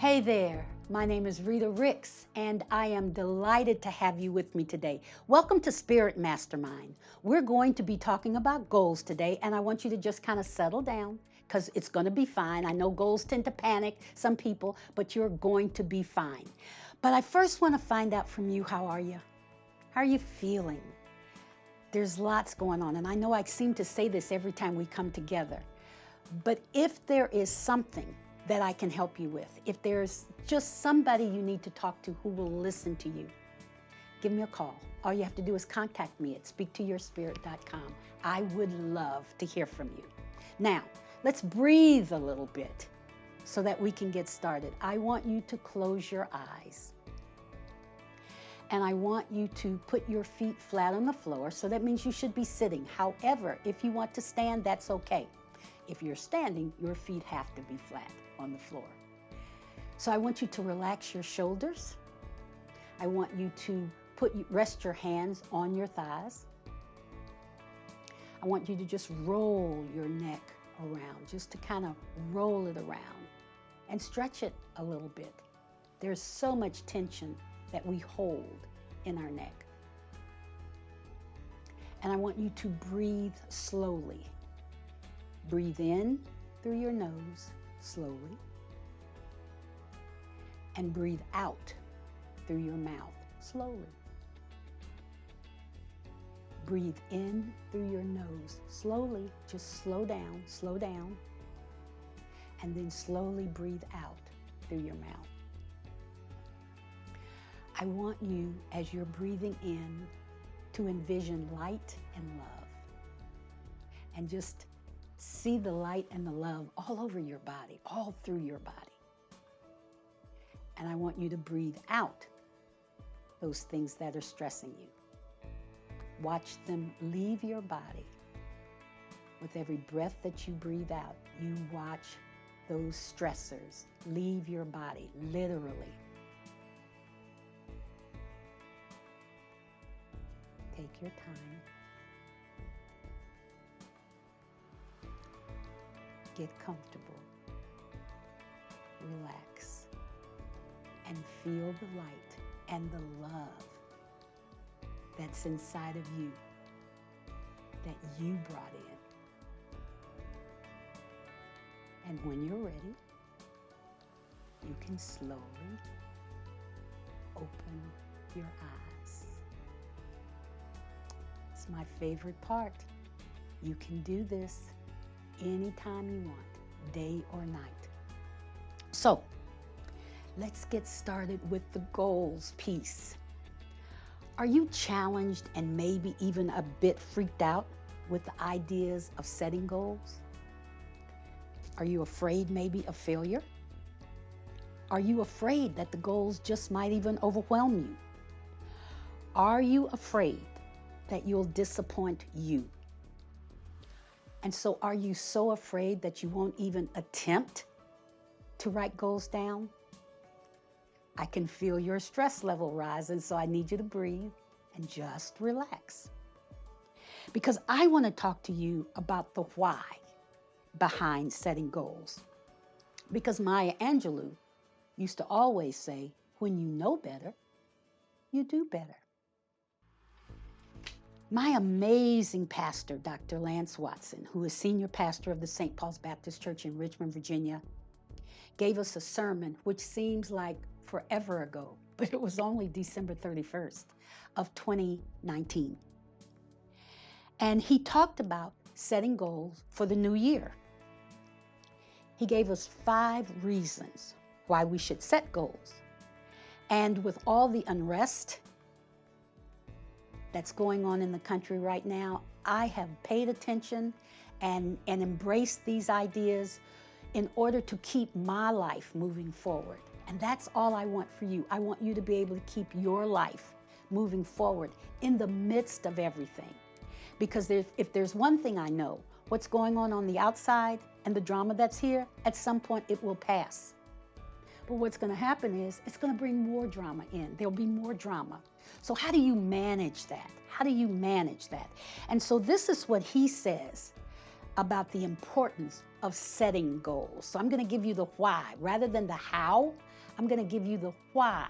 Hey there, my name is Rita Ricks, and I am delighted to have you with me today. Welcome to Spirit Mastermind. We're going to be talking about goals today, and I want you to just kind of settle down because it's going to be fine. I know goals tend to panic some people, but you're going to be fine. But I first want to find out from you, how are you? How are you feeling? There's lots going on, and I know I seem to say this every time we come together, but if there is something that I can help you with, if there's just somebody you need to talk to who will listen to you, give me a call. All you have to do is contact me at speaktoyourspirit.com. I would love to hear from you. Now, let's breathe a little bit so that we can get started. I want you to close your eyes. And I want you to put your feet flat on the floor, so that means you should be sitting. However, if you want to stand, that's okay. If you're standing, your feet have to be flat on the floor. So I want you to relax your shoulders. I want you to rest your hands on your thighs. I want you to just roll your neck around, just to kind of roll it around and stretch it a little bit. There's so much tension that we hold in our neck. And I want you to breathe slowly. Breathe in through your nose slowly, and breathe out through your mouth slowly. Breathe in through your nose slowly, just slow down, and then slowly breathe out through your mouth. I want you, as you're breathing in, to envision light and love, and just see the light and the love all over your body, all through your body. And I want you to breathe out those things that are stressing you. Watch them leave your body. With every breath that you breathe out, you watch those stressors leave your body, literally. Take your time. Get comfortable, relax, and feel the light and the love that's inside of you, that you brought in. And when you're ready, you can slowly open your eyes. It's my favorite part. You can do this anytime you want, day or night. So let's get started with the goals piece. Are you challenged and maybe even a bit freaked out with the ideas of setting goals? Are you afraid maybe of failure? Are you afraid that the goals just might even overwhelm you? Are you afraid that you'll disappoint you? And so are you so afraid that you won't even attempt to write goals down? I can feel your stress level rise, and so I need you to breathe and just relax. Because I want to talk to you about the why behind setting goals. Because Maya Angelou used to always say, when you know better, you do better. My amazing pastor, Dr. Lance Watson, who is senior pastor of the St. Paul's Baptist Church in Richmond, Virginia, gave us a sermon which seems like forever ago, but it was only December 31st of 2019. And he talked about setting goals for the new year. He gave us 5 reasons why we should set goals. And with all the unrest that's going on in the country right now, I have paid attention and embraced these ideas in order to keep my life moving forward. And that's all I want for you. I want you to be able to keep your life moving forward in the midst of everything. Because if there's one thing I know, what's going on the outside and the drama that's here, at some point it will pass. But what's going to happen is it's going to bring more drama in. There'll be more drama. So how do you manage that? How do you manage that? And so this is what he says about the importance of setting goals. So I'm going to give you the why rather than the how, I'm going to give you the why,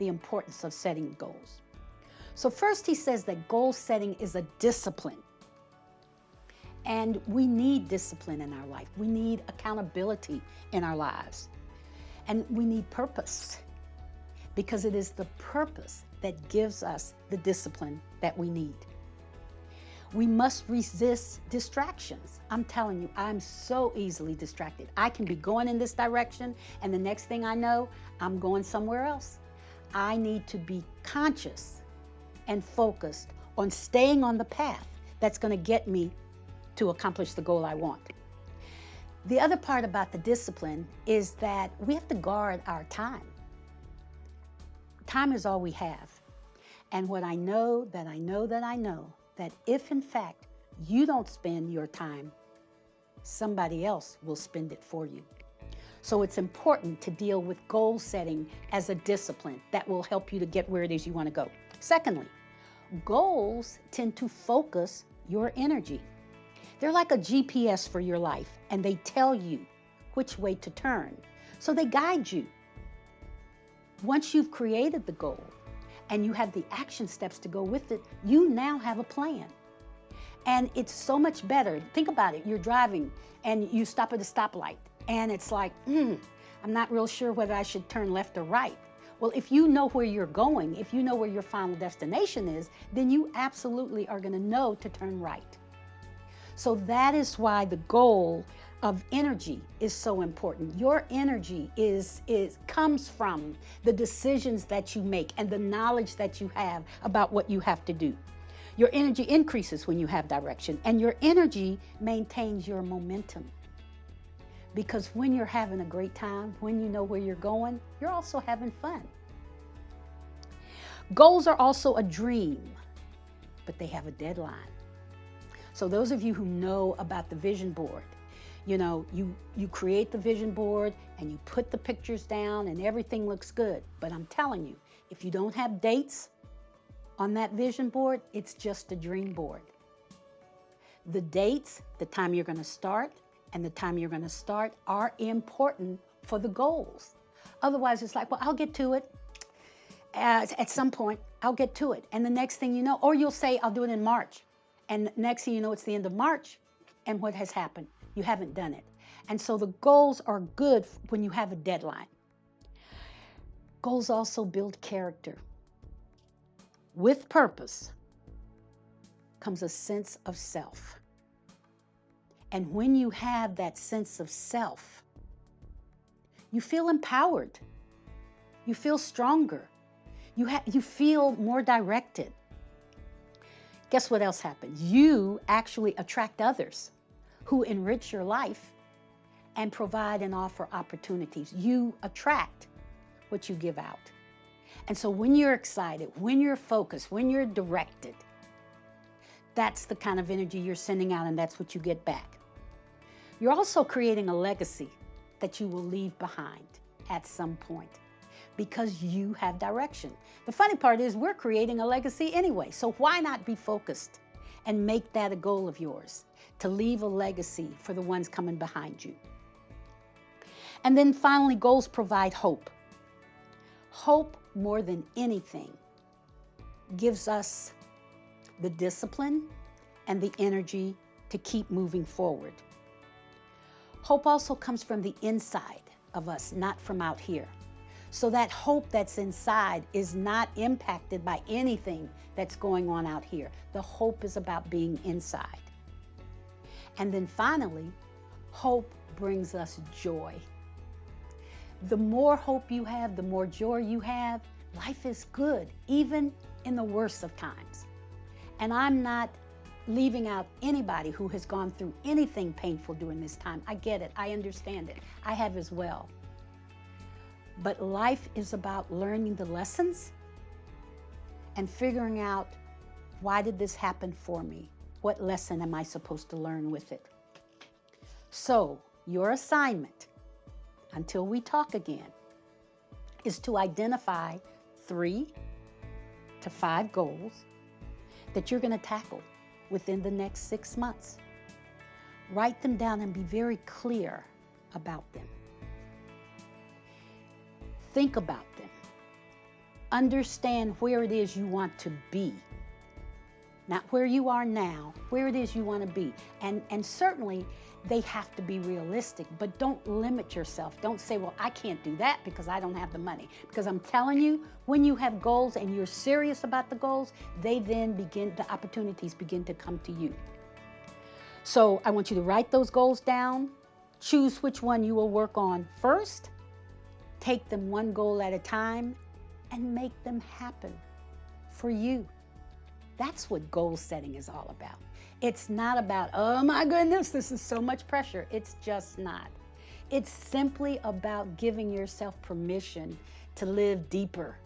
the importance of setting goals. So first he says that goal setting is a discipline. And we need discipline in our life. We need accountability in our lives. And we need purpose, because it is the purpose that gives us the discipline that we need. We must resist distractions. I'm telling you, I'm so easily distracted. I can be going in this direction, and the next thing I know, I'm going somewhere else. I need to be conscious and focused on staying on the path that's going to get me to accomplish the goal I want. The other part about the discipline is that we have to guard our time. Time is all we have. And what I know that if in fact you don't spend your time, somebody else will spend it for you. So it's important to deal with goal setting as a discipline that will help you to get where it is you want to go. Secondly, goals tend to focus your energy. They're like a GPS for your life, and they tell you which way to turn. So they guide you. Once you've created the goal and you have the action steps to go with it, you now have a plan. And it's so much better. Think about it. You're driving and you stop at a stoplight, and it's like, I'm not real sure whether I should turn left or right. Well, if you know where you're going, if you know where your final destination is, then you absolutely are going to know to turn right. So that is why the goal of energy is so important. Your energy comes from the decisions that you make and the knowledge that you have about what you have to do. Your energy increases when you have direction, and your energy maintains your momentum. Because when you're having a great time, when you know where you're going, you're also having fun. Goals are also a dream, but they have a deadline. So those of you who know about the vision board, you create the vision board and you put the pictures down and everything looks good. But I'm telling you, if you don't have dates on that vision board, it's just a dream board. The dates, the time you're going to start, and the time you're going to start are important for the goals. Otherwise, it's like, well, I'll get to it. At some point, I'll get to it. And the next thing you know, or you'll say, I'll do it in March. And next thing you know, it's the end of March. And what has happened? You haven't done it. And so the goals are good when you have a deadline. Goals also build character. With purpose comes a sense of self. And when you have that sense of self, you feel empowered. You feel stronger. You feel more directed. Guess what else happens? You actually attract others who enrich your life and provide and offer opportunities. You attract what you give out. And so when you're excited, when you're focused, when you're directed, that's the kind of energy you're sending out, and that's what you get back. You're also creating a legacy that you will leave behind at some point because you have direction. The funny part is we're creating a legacy anyway, so why not be focused and make that a goal of yours, to leave a legacy for the ones coming behind you. And then finally, goals provide hope. Hope, more than anything, gives us the discipline and the energy to keep moving forward. Hope also comes from the inside of us, not from out here. So that hope that's inside is not impacted by anything that's going on out here. The hope is about being inside. And then finally, hope brings us joy. The more hope you have, the more joy you have, life is good, even in the worst of times. And I'm not leaving out anybody who has gone through anything painful during this time. I get it. I understand it. I have as well. But life is about learning the lessons and figuring out, why did this happen for me? What lesson am I supposed to learn with it? So your assignment, until we talk again, is to identify 3 to 5 goals that you're going to tackle within the next 6 months. Write them down and be very clear about them. Think about them. Understand where it is you want to be. Not where you are now, where it is you want to be. And certainly they have to be realistic, but don't limit yourself. Don't say, well, I can't do that because I don't have the money. Because I'm telling you, when you have goals and you're serious about the goals, the opportunities begin to come to you. So I want you to write those goals down, choose which one you will work on first, take them one goal at a time, and make them happen for you. That's what goal setting is all about. It's not about, oh my goodness, this is so much pressure. It's just not. It's simply about giving yourself permission to live deeper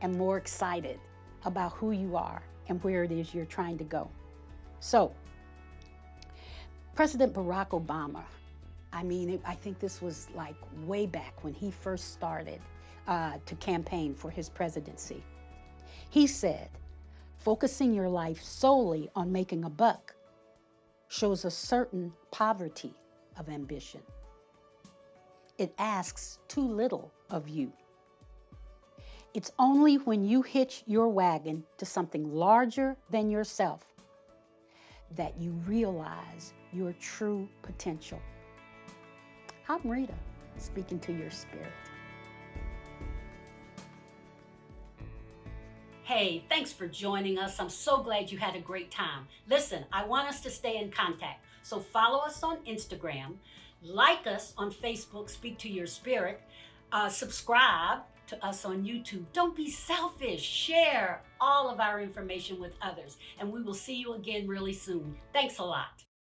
and more excited about who you are and where it is you're trying to go. So, President Barack Obama, I think this was like way back when he first started to campaign for his presidency. He said, focusing your life solely on making a buck shows a certain poverty of ambition. It asks too little of you. It's only when you hitch your wagon to something larger than yourself that you realize your true potential. I'm Rita, speaking to your spirit. Hey, thanks for joining us. I'm so glad you had a great time. Listen, I want us to stay in contact. So follow us on Instagram, like us on Facebook, Speak to Your Spirit, subscribe to us on YouTube. Don't be selfish. Share all of our information with others. And we will see you again really soon. Thanks a lot.